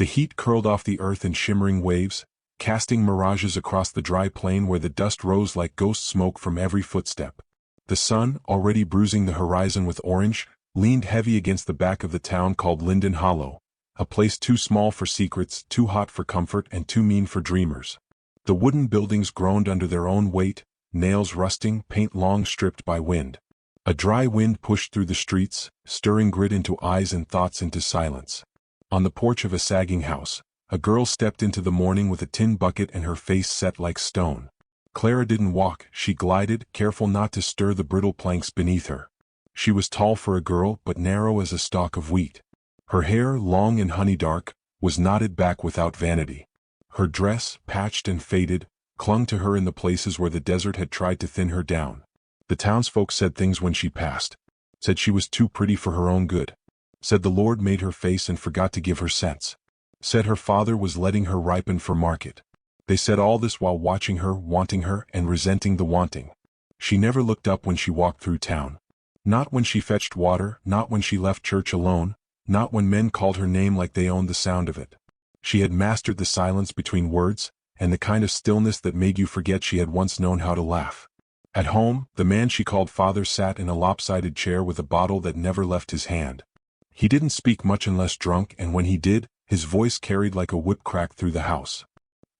The heat curled off the earth in shimmering waves, casting mirages across the dry plain where the dust rose like ghost smoke from every footstep. The sun, already bruising the horizon with orange, leaned heavy against the back of the town called Linden Hollow, a place too small for secrets, too hot for comfort, and too mean for dreamers. The wooden buildings groaned under their own weight, nails rusting, paint long stripped by wind. A dry wind pushed through the streets, stirring grit into eyes and thoughts into silence. On the porch of a sagging house, a girl stepped into the morning with a tin bucket and her face set like stone. Clara didn't walk, she glided, careful not to stir the brittle planks beneath her. She was tall for a girl but narrow as a stalk of wheat. Her hair, long and honey-dark, was knotted back without vanity. Her dress, patched and faded, clung to her in the places where the desert had tried to thin her down. The townsfolk said things when she passed. Said she was too pretty for her own good. Said the Lord made her face and forgot to give her sense. Said her father was letting her ripen for market. They said all this while watching her, wanting her, and resenting the wanting. She never looked up when she walked through town. Not when she fetched water, not when she left church alone, not when men called her name like they owned the sound of it. She had mastered the silence between words, and the kind of stillness that made you forget she had once known how to laugh. At home, the man she called father sat in a lopsided chair with a bottle that never left his hand. He didn't speak much unless drunk, and when he did, his voice carried like a whip crack through the house.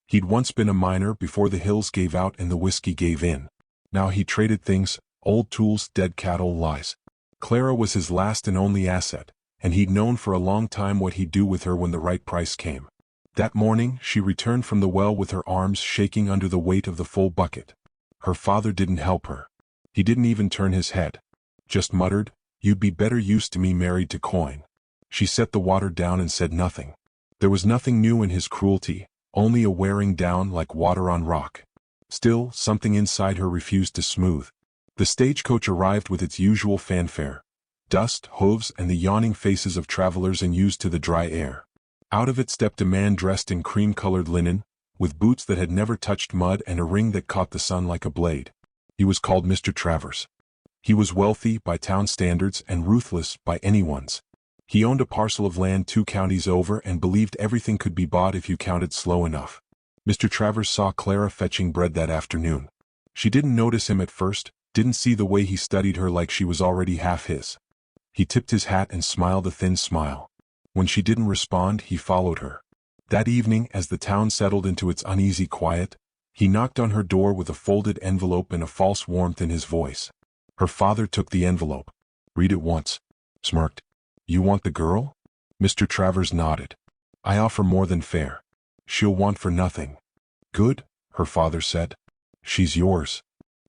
He'd once been a miner before the hills gave out and the whiskey gave in. Now he traded things, old tools, dead cattle, lies. Clara was his last and only asset, and he'd known for a long time what he'd do with her when the right price came. That morning, she returned from the well with her arms shaking under the weight of the full bucket. Her father didn't help her. He didn't even turn his head. Just muttered, "You'd be better used to me married to coin." She set the water down and said nothing. There was nothing new in his cruelty, only a wearing down like water on rock. Still, something inside her refused to smooth. The stagecoach arrived with its usual fanfare. Dust, hooves, and the yawning faces of travelers unused to the dry air. Out of it stepped a man dressed in cream-colored linen, with boots that had never touched mud and a ring that caught the sun like a blade. He was called Mr. Travers. He was wealthy by town standards and ruthless by anyone's. He owned a parcel of land 2 counties over and believed everything could be bought if you counted slow enough. Mr. Travers saw Clara fetching bread that afternoon. She didn't notice him at first, didn't see the way he studied her like she was already half his. He tipped his hat and smiled a thin smile. When she didn't respond, he followed her. That evening, as the town settled into its uneasy quiet, he knocked on her door with a folded envelope and a false warmth in his voice. Her father took the envelope. "Read it once," smirked. "You want the girl?" Mr. Travers nodded. "I offer more than fair. She'll want for nothing." "Good," her father said. "She's yours."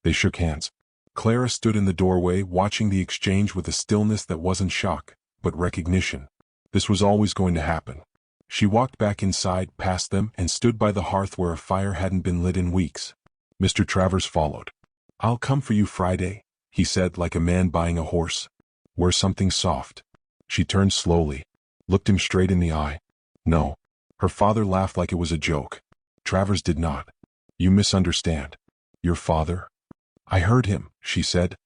They shook hands. Clara stood in the doorway watching the exchange with a stillness that wasn't shock, but recognition. This was always going to happen. She walked back inside, past them, and stood by the hearth where a fire hadn't been lit in weeks. Mr. Travers followed. "I'll come for you Friday," he said like a man buying a horse. "Wear something soft." She turned slowly, looked him straight in the eye. "No." Her father laughed like it was a joke. Travers did not. "You misunderstand. Your father?" "I heard him," she said.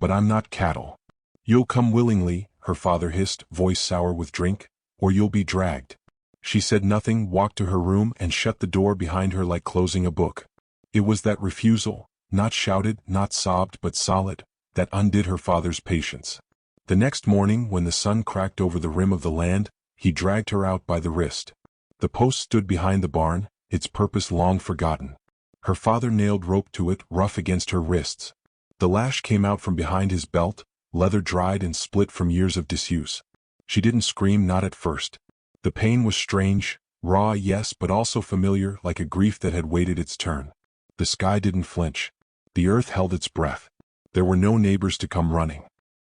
"But I'm not cattle." "You'll come willingly," her father hissed, voice sour with drink, "or you'll be dragged." She said nothing, walked to her room and shut the door behind her like closing a book. It was that refusal, not shouted, not sobbed, but solid, that undid her father's patience. The next morning, when the sun cracked over the rim of the land, he dragged her out by the wrist. The post stood behind the barn, its purpose long forgotten. Her father nailed rope to it, rough against her wrists. The lash came out from behind his belt, leather dried and split from years of disuse. She didn't scream, not at first. The pain was strange, raw, yes, but also familiar, like a grief that had waited its turn. The sky didn't flinch. The earth held its breath. There were no neighbors to come running.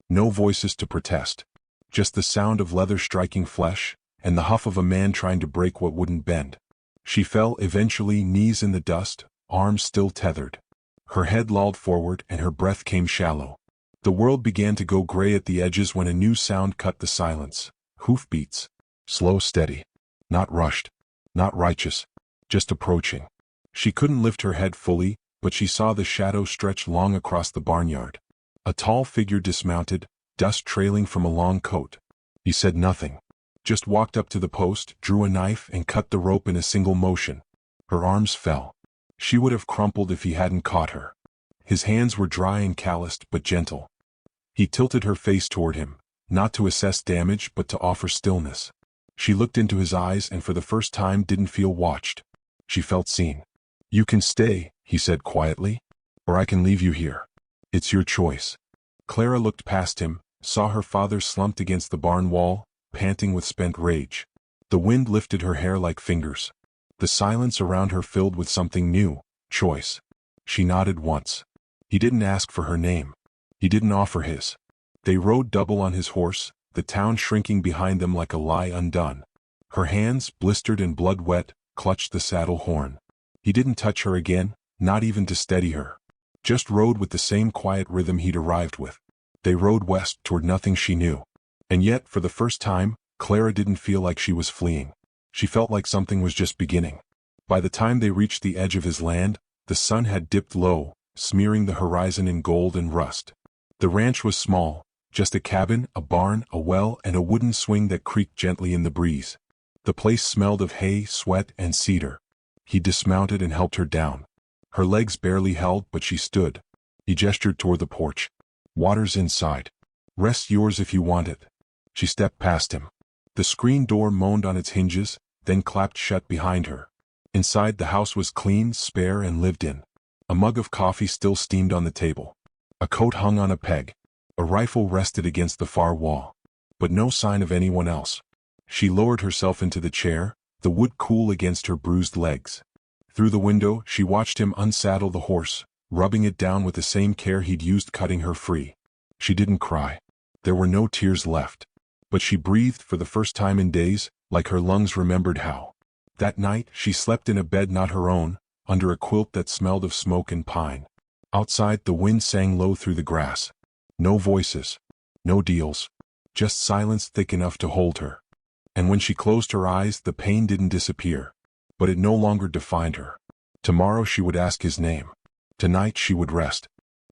No voices to protest. Just the sound of leather striking flesh, and the huff of a man trying to break what wouldn't bend. She fell eventually, knees in the dust, arms still tethered. Her head lolled forward and her breath came shallow. The world began to go gray at the edges when a new sound cut the silence. Hoofbeats. Slow, steady. Not rushed. Not righteous. Just approaching. She couldn't lift her head fully, but she saw the shadow stretch long across the barnyard. A tall figure dismounted, dust trailing from a long coat. He said nothing. just walked up to the post, drew a knife and cut the rope in a single motion. Her arms fell. She would have crumpled if he hadn't caught her. His hands were dry and calloused but gentle. He tilted her face toward him, not to assess damage but to offer stillness. She looked into his eyes and for the first time didn't feel watched. She felt seen. "You can stay," he said quietly, "or I can leave you here. It's your choice." Clara looked past him, saw her father slumped against the barn wall, panting with spent rage. The wind lifted her hair like fingers. The silence around her filled with something new, choice. She nodded once. He didn't ask for her name. He didn't offer his. They rode double on his horse, the town shrinking behind them like a lie undone. Her hands, blistered and blood-wet, clutched the saddle horn. He didn't touch her again, not even to steady her. Just rode with the same quiet rhythm he'd arrived with. They rode west toward nothing she knew. And yet, for the first time, Clara didn't feel like she was fleeing. She felt like something was just beginning. By the time they reached the edge of his land, the sun had dipped low, smearing the horizon in gold and rust. The ranch was small, just a cabin, a barn, a well, and a wooden swing that creaked gently in the breeze. The place smelled of hay, sweat, and cedar. He dismounted and helped her down. Her legs barely held, but she stood. He gestured toward the porch. "Water's inside. Rest yours if you want it." She stepped past him. The screen door moaned on its hinges, then clapped shut behind her. Inside, the house was clean, spare, and lived in. A mug of coffee still steamed on the table. A coat hung on a peg. A rifle rested against the far wall. But no sign of anyone else. She lowered herself into the chair, the wood cool against her bruised legs. Through the window, she watched him unsaddle the horse, rubbing it down with the same care he'd used cutting her free. She didn't cry. There were no tears left. But she breathed for the first time in days, like her lungs remembered how. That night, she slept in a bed not her own, under a quilt that smelled of smoke and pine. Outside, the wind sang low through the grass. No voices. No deals. Just silence thick enough to hold her. And when she closed her eyes, the pain didn't disappear. But it no longer defined her. Tomorrow she would ask his name. Tonight she would rest.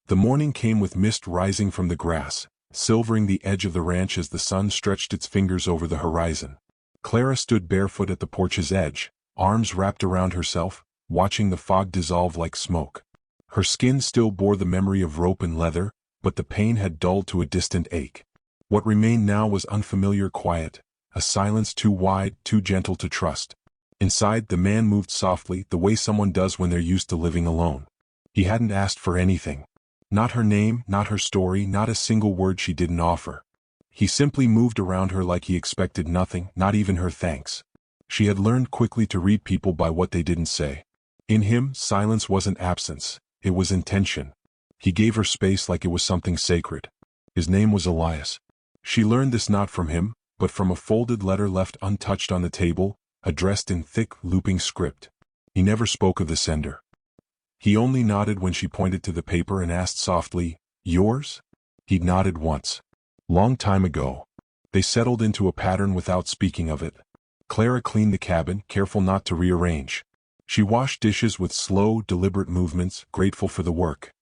The morning came with mist rising from the grass, silvering the edge of the ranch as the sun stretched its fingers over the horizon. Clara stood barefoot at the porch's edge, arms wrapped around herself, watching the fog dissolve like smoke. Her skin still bore the memory of rope and leather, but the pain had dulled to a distant ache. What remained now was unfamiliar quiet, a silence too wide, too gentle to trust. Inside, the man moved softly, the way someone does when they're used to living alone. He hadn't asked for anything. Not her name, not her story, not a single word she didn't offer. He simply moved around her like he expected nothing, not even her thanks. She had learned quickly to read people by what they didn't say. In him, silence wasn't absence, it was intention. He gave her space like it was something sacred. His name was Elias. She learned this not from him, but from a folded letter left untouched on the table, addressed in thick, looping script. He never spoke of the sender. He only nodded when she pointed to the paper and asked softly, "Yours?" He'd nodded once. Long time ago. They settled into a pattern without speaking of it. Clara cleaned the cabin, careful not to rearrange. She washed dishes with slow, deliberate movements, grateful for the work.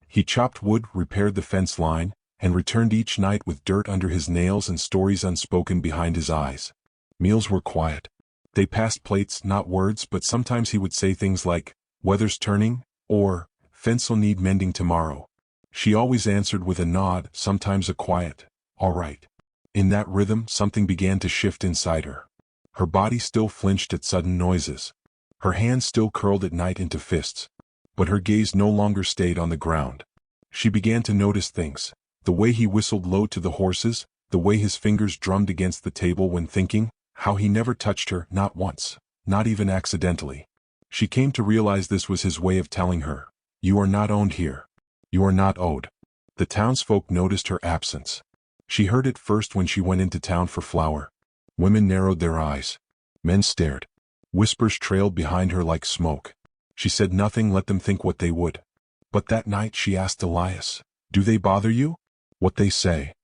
He chopped wood, repaired the fence line, and returned each night with dirt under his nails and stories unspoken behind his eyes. Meals were quiet. They passed plates, not words, but sometimes he would say things like, "Weather's turning," or, "Fence'll need mending tomorrow." She always answered with a nod, sometimes a quiet, "All right." In that rhythm, something began to shift inside her. Her body still flinched at sudden noises. Her hands still curled at night into fists. But her gaze no longer stayed on the ground. She began to notice things. The way he whistled low to the horses, the way his fingers drummed against the table when thinking, how he never touched her, not once, not even accidentally. She came to realize this was his way of telling her, "You are not owned here. You are not owed." The townsfolk noticed her absence. She heard it first when she went into town for flour. Women narrowed their eyes. Men stared. Whispers trailed behind her like smoke. She said nothing, let them think what they would. But that night she asked Elias, "Do they bother you?" "What they say."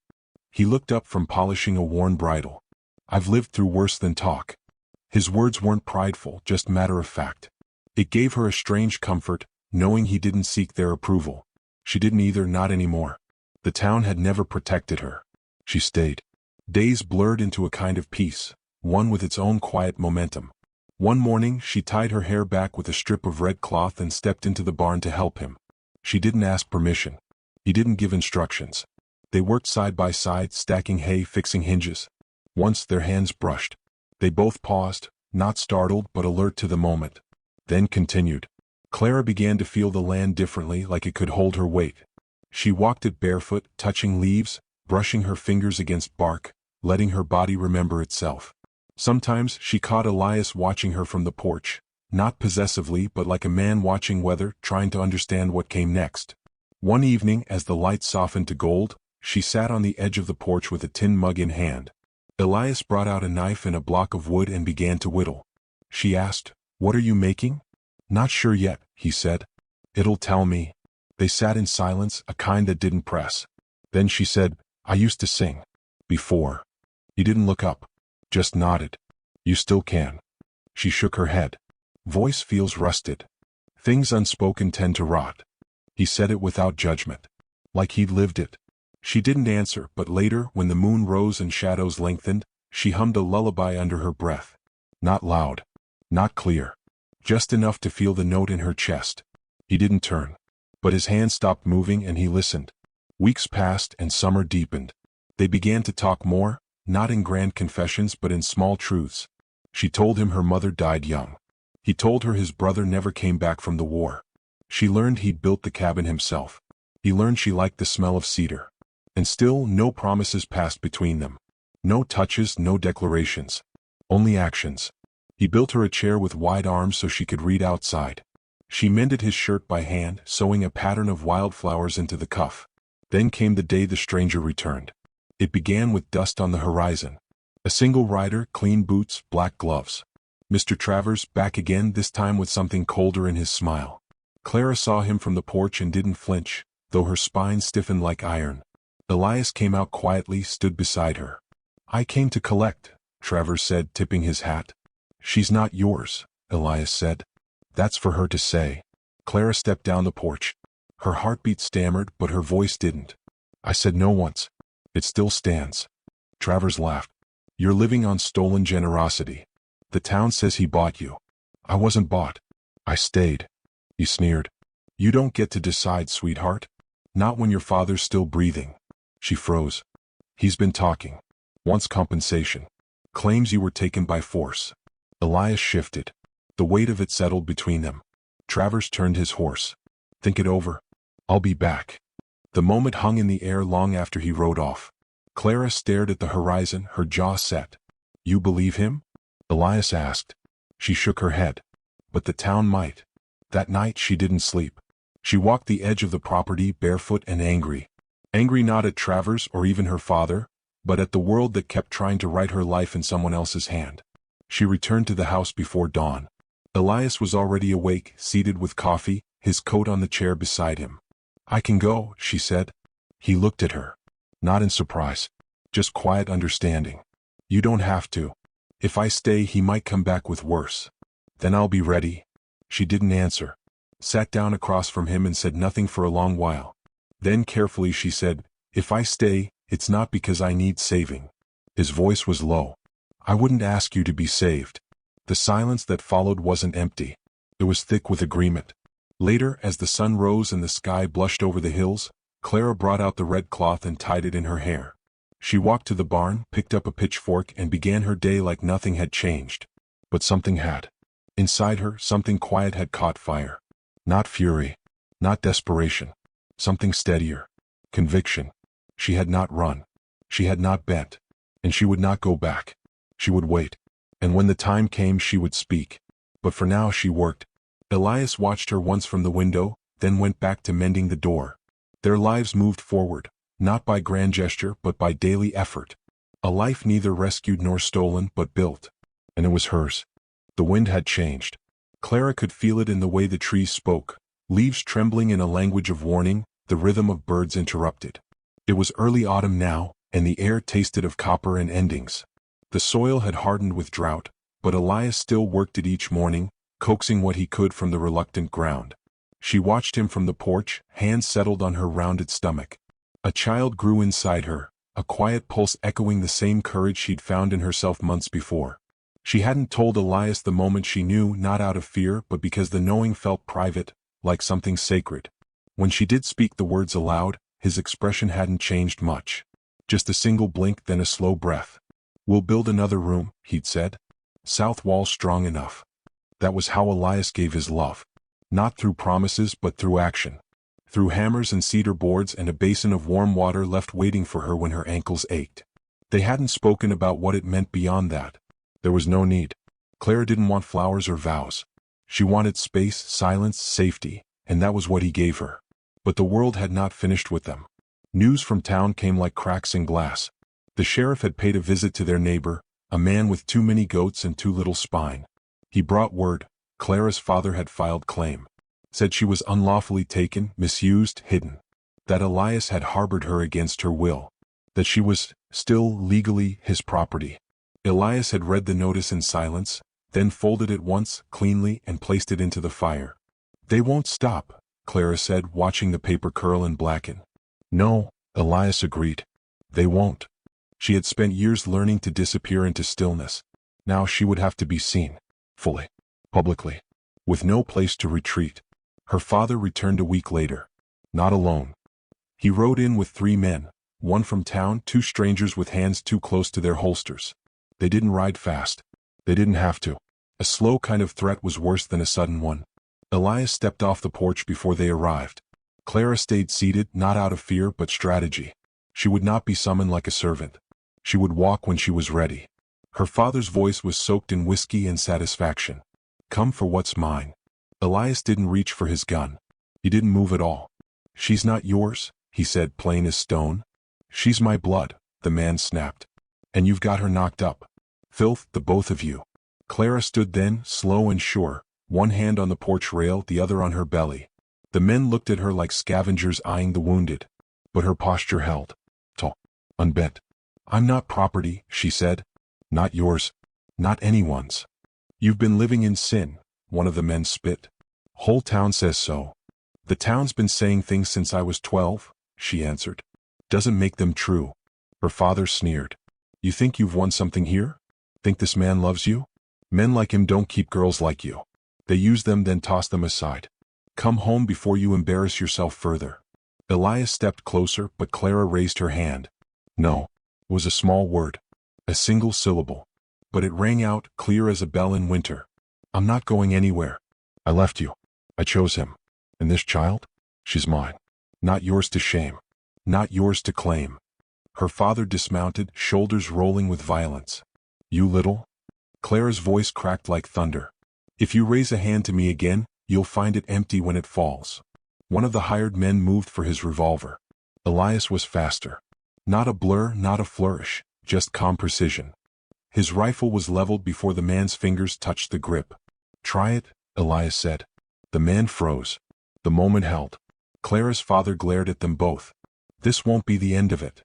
He looked up from polishing a worn bridle. "I've lived through worse than talk." His words weren't prideful, just matter of fact. It gave her a strange comfort, knowing he didn't seek their approval. She didn't either, not anymore. The town had never protected her. She stayed. Days blurred into a kind of peace, one with its own quiet momentum. One morning she tied her hair back with a strip of red cloth and stepped into the barn to help him. She didn't ask permission. He didn't give instructions. They worked side by side, stacking hay, fixing hinges. Once their hands brushed. They both paused, not startled but alert to the moment. Then continued. Clara began to feel the land differently, like it could hold her weight. She walked it barefoot, touching leaves, brushing her fingers against bark, letting her body remember itself. Sometimes she caught Elias watching her from the porch, not possessively but like a man watching weather, trying to understand what came next. One evening, as the light softened to gold, she sat on the edge of the porch with a tin mug in hand. Elias brought out a knife and a block of wood and began to whittle. She asked, "What are you making?" "Not sure yet," he said. "It'll tell me." They sat in silence, a kind that didn't press. Then she said, "I used to sing. Before." He didn't look up. Just nodded. "You still can." She shook her head. "Voice feels rusted. Things unspoken tend to rot." He said it without judgment. Like he'd lived it. She didn't answer, but later, when the moon rose and shadows lengthened, she hummed a lullaby under her breath. Not loud. Not clear. Just enough to feel the note in her chest. He didn't turn. But his hand stopped moving and he listened. Weeks passed and summer deepened. They began to talk more, not in grand confessions but in small truths. She told him her mother died young. He told her his brother never came back from the war. She learned he'd built the cabin himself. He learned she liked the smell of cedar. And still no promises passed between them. No touches, no declarations. Only actions. He built her a chair with wide arms so she could read outside. She mended his shirt by hand, sewing a pattern of wildflowers into the cuff. Then came the day the stranger returned. It began with dust on the horizon. A single rider, clean boots, black gloves. Mr. Travers, back again, this time with something colder in his smile. Clara saw him from the porch and didn't flinch, though her spine stiffened like iron. Elias came out quietly, stood beside her. "I came to collect," Travers said, tipping his hat. "She's not yours," Elias said. "That's for her to say." Clara stepped down the porch. Her heartbeat stammered, but her voice didn't. "I said no once. It still stands." Travers laughed. "You're living on stolen generosity. The town says he bought you. I wasn't bought. I stayed." He sneered. "You don't get to decide, sweetheart. Not when your father's still breathing." She froze. "He's been talking. Wants compensation. Claims you were taken by force." Elias shifted. The weight of it settled between them. Travers turned his horse. "Think it over. I'll be back." The moment hung in the air long after he rode off. Clara stared at the horizon, her jaw set. "You believe him?" Elias asked. She shook her head. "But the town might." That night she didn't sleep. She walked the edge of the property barefoot and angry. Angry not at Travers or even her father, but at the world that kept trying to write her life in someone else's hand. She returned to the house before dawn. Elias was already awake, seated with coffee, his coat on the chair beside him. "I can go," she said. He looked at her. Not in surprise. Just quiet understanding. "You don't have to. If I stay, he might come back with worse. Then I'll be ready." She didn't answer. Sat down across from him and said nothing for a long while. Then carefully she said, "If I stay, it's not because I need saving." His voice was low. "I wouldn't ask you to be saved." The silence that followed wasn't empty. It was thick with agreement. Later, as the sun rose and the sky blushed over the hills, Clara brought out the red cloth and tied it in her hair. She walked to the barn, picked up a pitchfork and began her day like nothing had changed. But something had. Inside her, something quiet had caught fire. Not fury. Not desperation. Something steadier. Conviction. She had not run. She had not bent. And she would not go back. She would wait. And when the time came she would speak. But for now she worked. Elias watched her once from the window, then went back to mending the door. Their lives moved forward, not by grand gesture but by daily effort. A life neither rescued nor stolen but built. And it was hers. The wind had changed. Clara could feel it in the way the trees spoke, leaves trembling in a language of warning, the rhythm of birds interrupted. It was early autumn now, and the air tasted of copper and endings. The soil had hardened with drought, but Elias still worked it each morning, coaxing what he could from the reluctant ground. She watched him from the porch, hands settled on her rounded stomach. A child grew inside her, a quiet pulse echoing the same courage she'd found in herself months before. She hadn't told Elias the moment she knew, not out of fear but because the knowing felt private, like something sacred. When she did speak the words aloud, his expression hadn't changed much. Just a single blink, then a slow breath. "We'll build another room," he'd said. "South wall strong enough." That was how Elias gave his love. Not through promises but through action. Through hammers and cedar boards and a basin of warm water left waiting for her when her ankles ached. They hadn't spoken about what it meant beyond that. There was no need. Clara didn't want flowers or vows. She wanted space, silence, safety, and that was what he gave her. But the world had not finished with them. News from town came like cracks in glass. The sheriff had paid a visit to their neighbor, a man with too many goats and too little spine. He brought word. Clara's father had filed claim. Said she was unlawfully taken, misused, hidden. That Elias had harbored her against her will. That she was, still legally, his property. Elias had read the notice in silence, then folded it once, cleanly, and placed it into the fire. "They won't stop," Clara said, watching the paper curl and blacken. "No," Elias agreed. "They won't." She had spent years learning to disappear into stillness. Now she would have to be seen. Fully. Publicly. With no place to retreat. Her father returned a week later. Not alone. He rode in with 3 men, one from town, 2 strangers with hands too close to their holsters. They didn't ride fast. They didn't have to. A slow kind of threat was worse than a sudden one. Elias stepped off the porch before they arrived. Clara stayed seated, not out of fear but strategy. She would not be summoned like a servant. She would walk when she was ready. Her father's voice was soaked in whiskey and satisfaction. "Come for what's mine." Elias didn't reach for his gun. He didn't move at all. "She's not yours," he said, plain as stone. "She's my blood," the man snapped. "And you've got her knocked up. Filth, the both of you." Clara stood then, slow and sure, one hand on the porch rail, the other on her belly. The men looked at her like scavengers eyeing the wounded. But her posture held. Tall. Unbent. "I'm not property," she said. "Not yours. Not anyone's. You've been living in sin," one of the men spit. "Whole town says so." "The town's been saying things since I was 12, she answered. "Doesn't make them true." Her father sneered. "You think you've won something here? Think this man loves you? Men like him don't keep girls like you. They use them then toss them aside. Come home before you embarrass yourself further." Elias stepped closer, but Clara raised her hand. "No." It was a small word. A single syllable. But it rang out, clear as a bell in winter. "I'm not going anywhere. I left you. I chose him. And this child? She's mine. Not yours to shame. Not yours to claim." Her father dismounted, shoulders rolling with violence. "You little?" Clara's voice cracked like thunder. "If you raise a hand to me again, you'll find it empty when it falls." One of the hired men moved for his revolver. Elias was faster. Not a blur, not a flourish, just calm precision. His rifle was leveled before the man's fingers touched the grip. "Try it," Elias said. The man froze. The moment held. Clara's father glared at them both. "This won't be the end of it."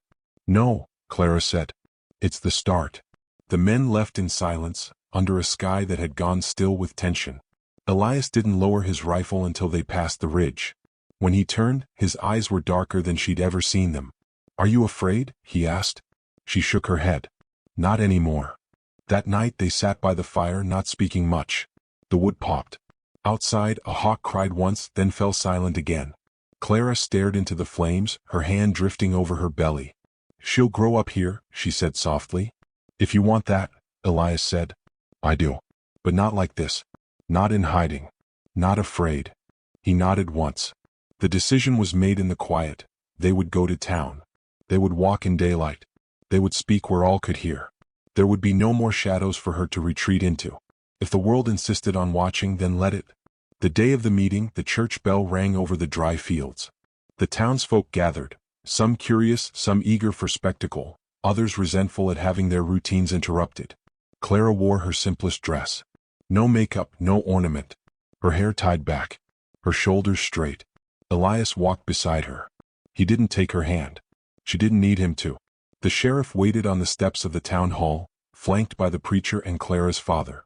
"No," Clara said. "It's the start." The men left in silence, under a sky that had gone still with tension. Elias didn't lower his rifle until they passed the ridge. When he turned, his eyes were darker than she'd ever seen them. "Are you afraid?" he asked. She shook her head. "Not anymore." That night they sat by the fire, not speaking much. The wood popped. Outside, a hawk cried once, then fell silent again. Clara stared into the flames, her hand drifting over her belly. "She'll grow up here," she said softly. "If you want that," Elias said. "I do. But not like this. Not in hiding. Not afraid." He nodded once. The decision was made in the quiet. They would go to town. They would walk in daylight. They would speak where all could hear. There would be no more shadows for her to retreat into. If the world insisted on watching, then let it. The day of the meeting, the church bell rang over the dry fields. The townsfolk gathered, some curious, some eager for spectacle, others resentful at having their routines interrupted. Clara wore her simplest dress. No makeup, no ornament. Her hair tied back. Her shoulders straight. Elias walked beside her. He didn't take her hand. She didn't need him to. The sheriff waited on the steps of the town hall, flanked by the preacher and Clara's father.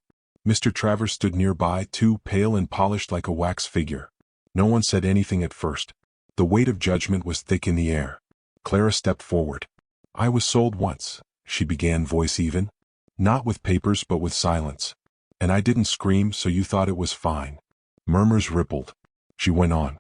Mr. Travers stood nearby, too, pale and polished like a wax figure. No one said anything at first. The weight of judgment was thick in the air. Clara stepped forward. I was sold once, she began, voice even. Not with papers but with silence. And I didn't scream, so you thought it was fine. Murmurs rippled. She went on.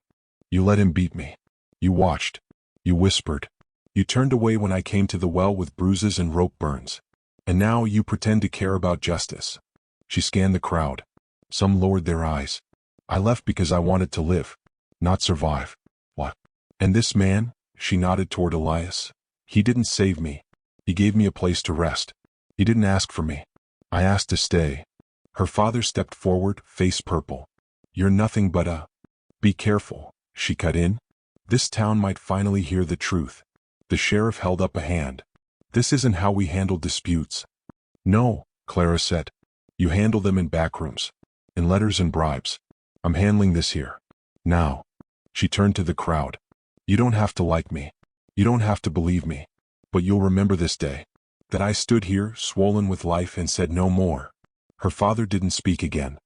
You let him beat me. You watched. You whispered. You turned away when I came to the well with bruises and rope burns. And now you pretend to care about justice. She scanned the crowd. Some lowered their eyes. I left because I wanted to live, not survive. What? And this man? She nodded toward Elias. He didn't save me. He gave me a place to rest. He didn't ask for me. I asked to stay. Her father stepped forward, face purple. You're nothing but a... Be careful, she cut in. This town might finally hear the truth. The sheriff held up a hand. This isn't how we handle disputes. No, Clara said. You handle them in back rooms, in letters and bribes. I'm handling this here. Now. She turned to the crowd. You don't have to like me. You don't have to believe me. But you'll remember this day. That I stood here, swollen with life, and said no more. Her father didn't speak again.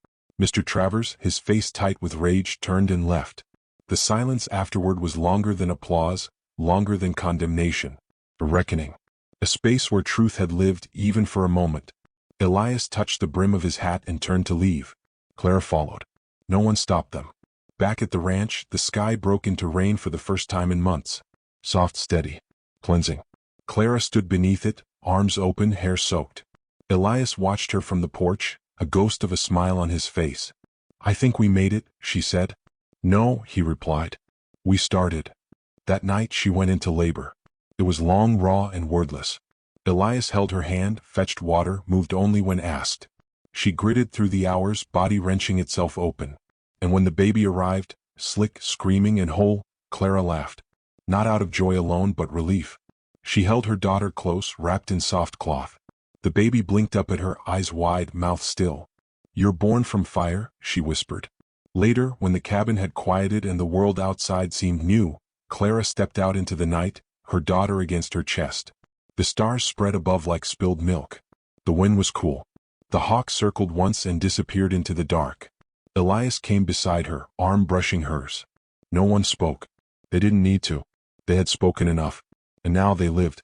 Mr. Travers, his face tight with rage, turned and left. The silence afterward was longer than applause, longer than condemnation. A reckoning. A space where truth had lived, even for a moment. Elias touched the brim of his hat and turned to leave. Clara followed. No one stopped them. Back at the ranch, the sky broke into rain for the first time in months. Soft, steady. Cleansing. Clara stood beneath it, arms open, hair soaked. Elias watched her from the porch, a ghost of a smile on his face. I think we made it, she said. No, he replied. We started. That night she went into labor. It was long, raw, and wordless. Elias held her hand, fetched water, moved only when asked. She gritted through the hours, body wrenching itself open. And when the baby arrived, slick, screaming, and whole, Clara laughed. Not out of joy alone, but relief. She held her daughter close, wrapped in soft cloth. The baby blinked up at her, eyes wide, mouth still. You're born from fire, she whispered. Later, when the cabin had quieted and the world outside seemed new, Clara stepped out into the night, her daughter against her chest. The stars spread above like spilled milk. The wind was cool. The hawk circled once and disappeared into the dark. Elias came beside her, arm brushing hers. No one spoke. They didn't need to. They had spoken enough. And now they lived.